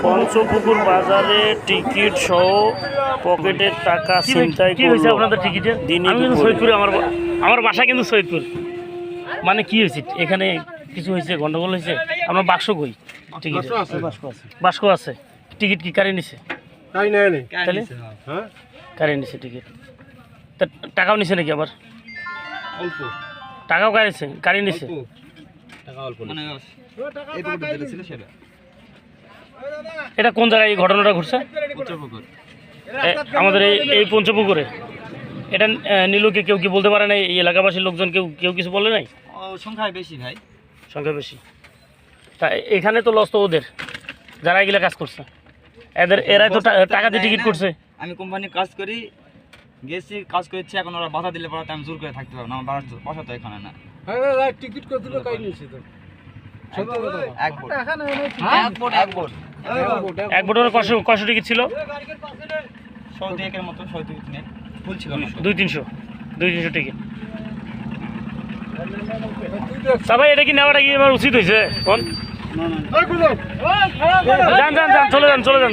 পঞ্চপুকুর বাজারে টিকিট সহ পকেটের টাকা ছিনতাই কি হয়েছে আপনাদের টিকিটের? আমি কিন্তু সৈয়দপুরে, আমার বাসা কিন্তু সৈয়দপুর। মানে কি হয়েছে এখানে? কিছু হয়েছে, গন্ডগোল হয়েছে? আপনার বাক্স কই? টিকিট বাক্স আছে। টিকিট কি কারে নিছে? তাহলে কারে নিছে টিকিট? তা টাকাও নিছে নাকি আবার? টাকাও কারেছে, কারে নিছে? এটা কোন জায়গায় এই ঘটনাটা ঘটছে? আমাদের এই পঞ্চপুকুরে। এটা নীলুকে কেউ কি বলতে পারে না? এই এলাকাবাসীর লোকজন কেউ কিছু বলে নাই? সংখ্যায় বেশি ভাই, সংখ্যা বেশি। তা এখানে তো লস তো ওদের, যারা এগুলা কাজ করছে। এরাই তো টাকা দিয়ে টিকিট করছে। আমি কোম্পানি কাজ করি, গেছি কাজ করছি, এখন ওরা বাধা দিলে পরে আমি জোর করে থাকতে পারবো না। আমার বাসা তো এখানে না। টিকিট করে দিল কাই নিয়েছে তো এক বোর্ডের কয়শো টিকিট ছিল? 100-200 মতো, 100-200 নেই, ফুল ছিল না। 200-300 টিকিট। সবাই এটা কি নেওয়াটা কি আমার উচিত হয়েছে? যান চলে যান